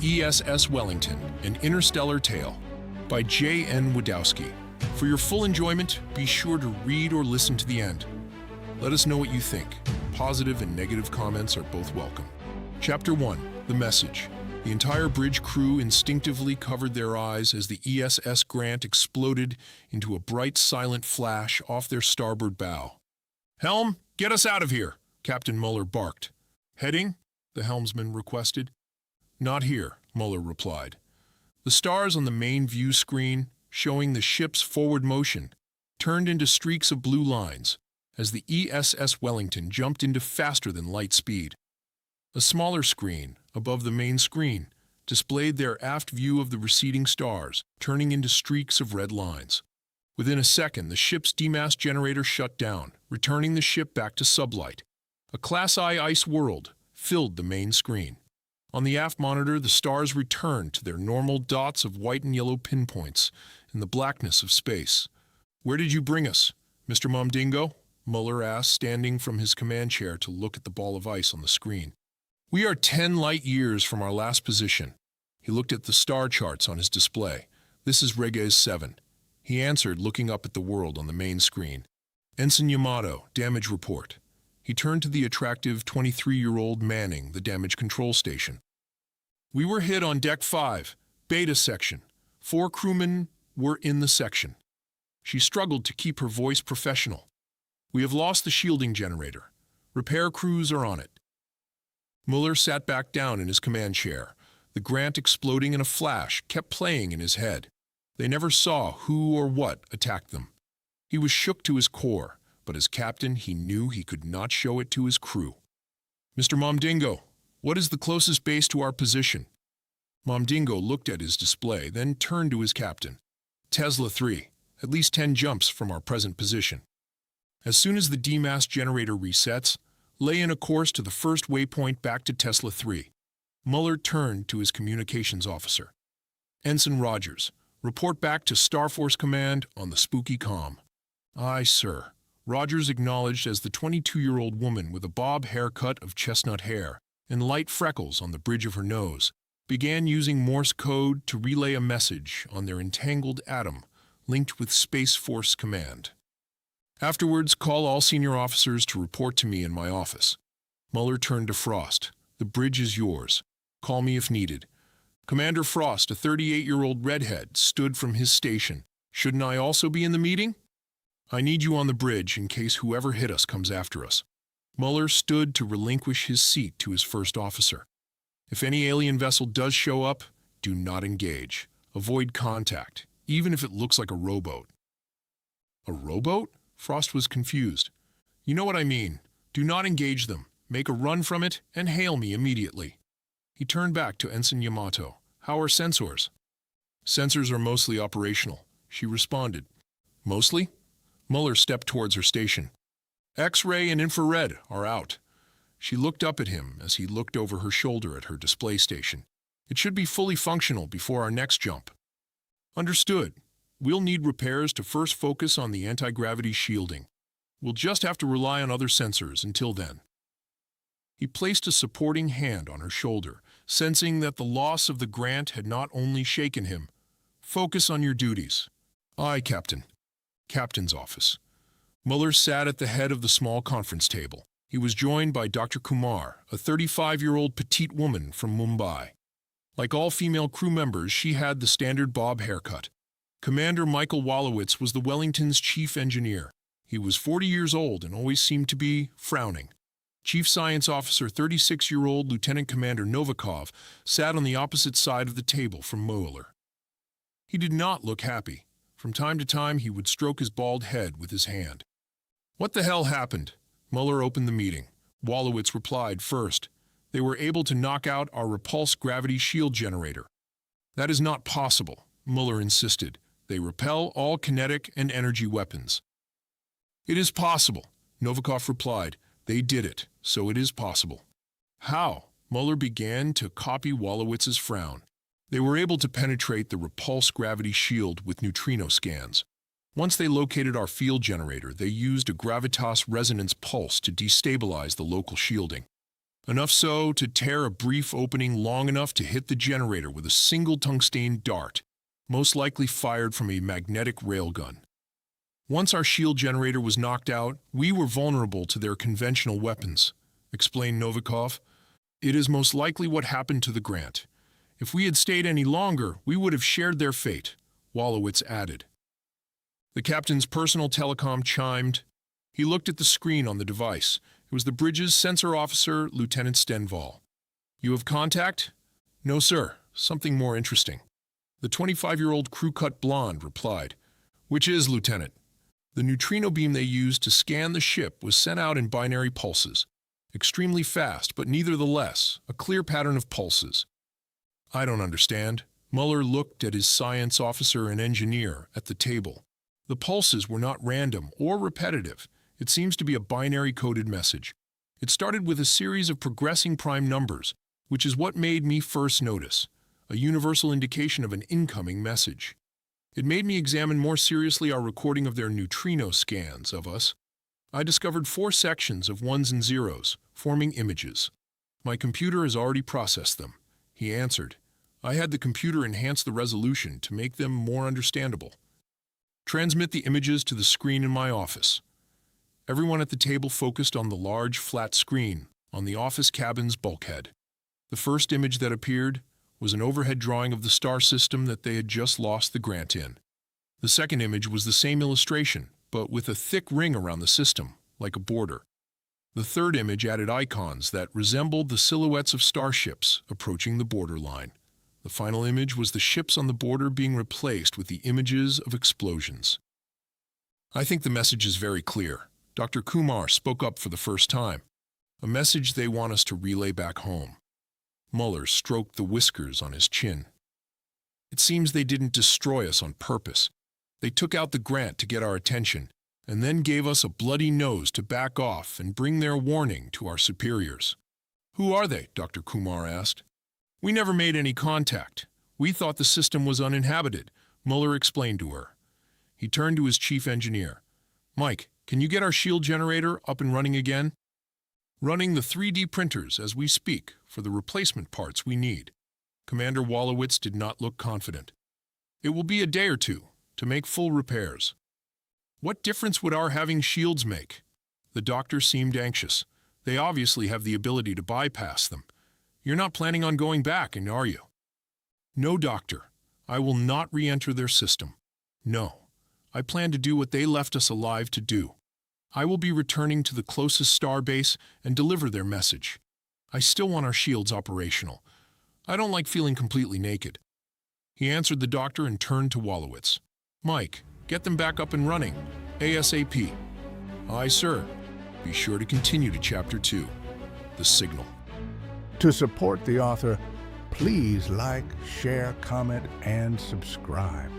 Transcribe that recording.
E.S.S. Wellington, An Interstellar Tale by J.N. Wdowski. For your full enjoyment, be sure to read or listen to the end. Let us know what you think. Positive and negative comments are both welcome. Chapter 1, The Message. The entire bridge crew instinctively covered their eyes as the E.S.S. Grant exploded into a bright, silent flash off their starboard bow. "Helm, get us out of here," Captain Mueller barked. "Heading?" the helmsman requested. "Not here," Mueller replied. The stars on the main view screen, showing the ship's forward motion, turned into streaks of blue lines as the E.S.S. Wellington jumped into faster-than-light speed. A smaller screen, above the main screen, displayed their aft view of the receding stars, turning into streaks of red lines. Within a second, the ship's D-mast generator shut down, returning the ship back to sublight. A Class I ice world filled the main screen. On the aft monitor, the stars returned to their normal dots of white and yellow pinpoints in the blackness of space. "Where did you bring us, Mr. Momdingo?" Mueller asked, standing from his command chair to look at the ball of ice on the screen. "We are 10 light years from our last position." He looked at the star charts on his display. "This is Reges 7. He answered, looking up at the world on the main screen. "Ensign Yamato, damage report." He turned to the attractive 23-year-old manning the damage control station. "We were hit on Deck 5, Beta section. 4 crewmen were in the section." She struggled to keep her voice professional. "We have lost the shielding generator. Repair crews are on it." Mueller sat back down in his command chair. The Grant exploding in a flash kept playing in his head. They never saw who or what attacked them. He was shook to his core, but as captain he knew he could not show it to his crew. "Mr. Momdingo, what is the closest base to our position?" Momdingo looked at his display, then turned to his captain. "Tesla 3, at least 10 jumps from our present position. As soon as the D-mast generator resets, lay in a course to the first waypoint back to Tesla 3. Mueller turned to his communications officer. "Ensign Rogers, report back to Starforce Command on the spooky comm." "Aye, sir." Rogers acknowledged as the 22-year-old woman with a bob haircut of chestnut hair and light freckles on the bridge of her nose began using Morse code to relay a message on their entangled atom linked with Space Force Command. "Afterwards, call all senior officers to report to me in my office." Mueller turned to Frost. "The bridge is yours. Call me if needed." Commander Frost, a 38-year-old redhead, stood from his station. "Shouldn't I also be in the meeting?" "I need you on the bridge in case whoever hit us comes after us." Mueller stood to relinquish his seat to his first officer. "If any alien vessel does show up, do not engage. Avoid contact, even if it looks like a rowboat." "A rowboat?" Frost was confused. "You know what I mean. Do not engage them. Make a run from it and hail me immediately." He turned back to Ensign Yamato. "How are sensors?" "Sensors are mostly operational," she responded. "Mostly?" Mueller stepped towards her station. "X-ray and infrared are out." She looked up at him as he looked over her shoulder at her display station. "It should be fully functional before our next jump." "Understood. We'll need repairs to first focus on the anti-gravity shielding. We'll just have to rely on other sensors until then." He placed a supporting hand on her shoulder, sensing that the loss of the Grant had not only shaken him. "Focus on your duties." "Aye, Captain." Captain's office. Mueller sat at the head of the small conference table. He was joined by Dr. Kumar, a 35-year-old petite woman from Mumbai. Like all female crew members, she had the standard bob haircut. Commander Michael Wolowitz was the Wellington's chief engineer. He was 40 years old and always seemed to be frowning. Chief Science Officer 36-year-old Lieutenant Commander Novikov sat on the opposite side of the table from Mueller. He did not look happy. From time to time, he would stroke his bald head with his hand. "What the hell happened?" Mueller opened the meeting. Wolowitz replied first. "They were able to knock out our repulsed gravity shield generator." "That is not possible," Mueller insisted. "They repel all kinetic and energy weapons." "It is possible," Novikov replied. "They did it, so it is possible." "How?" Mueller began to copy Wolowitz's frown. "They were able to penetrate the repulsed gravity shield with neutrino scans. Once they located our field generator, they used a gravitas resonance pulse to destabilize the local shielding. Enough so to tear a brief opening long enough to hit the generator with a single tungsten dart, most likely fired from a magnetic railgun. Once our shield generator was knocked out, we were vulnerable to their conventional weapons, explained Novikov. It is most likely what happened to the Grant. If we had stayed any longer, we would have shared their fate, Wolowitz added. The captain's personal telecom chimed. He looked at the screen on the device. It was the bridge's sensor officer, Lieutenant Stenval. You have contact? No, sir. Something more interesting. The 25-year-old crew-cut blonde replied. Which is, Lieutenant? The neutrino beam they used to scan the ship was sent out in binary pulses. Extremely fast, but nevertheless, a clear pattern of pulses. I don't understand. Mueller looked at his science officer and engineer at the table. The pulses were not random or repetitive. It seems to be a binary-coded message. It started with a series of progressing prime numbers, which is what made me first notice, a universal indication of an incoming message. It made me examine more seriously our recording of their neutrino scans of us. I discovered 4 sections of ones and zeros, forming images. My computer has already processed them, he answered. I had the computer enhance the resolution to make them more understandable. Transmit the images to the screen in my office. Everyone at the table focused on the large, flat screen on the office cabin's bulkhead. The first image that appeared was an overhead drawing of the star system that they had just lost the Grant in. The second image was the same illustration, but with a thick ring around the system, like a border. The third image added icons that resembled the silhouettes of starships approaching the borderline. The final image was the ships on the border being replaced with the images of explosions. I think the message is very clear. Dr. Kumar spoke up for the first time. A message they want us to relay back home. Mueller stroked the whiskers on his chin. It seems they didn't destroy us on purpose. They took out the Grant to get our attention, and then gave us a bloody nose to back off and bring their warning to our superiors. Who are they? Dr. Kumar asked. We never made any contact. We thought the system was uninhabited, Mueller explained to her. He turned to his chief engineer. Mike, can you get our shield generator up and running again? Running the 3D printers as we speak for the replacement parts we need. Commander Wolowitz did not look confident. It will be a day or two to make full repairs. What difference would our having shields make? The doctor seemed anxious. They obviously have the ability to bypass them. You're not planning on going back, are you? No, doctor. I will not re-enter their system. No. I plan to do what they left us alive to do. I will be returning to the closest star base and deliver their message. I still want our shields operational. I don't like feeling completely naked. He answered the doctor and turned to Wolowitz. Mike, get them back up and running. ASAP. Aye, sir. Be sure to continue to Chapter 2. The Signal. To support the author, please like, share, comment, and subscribe.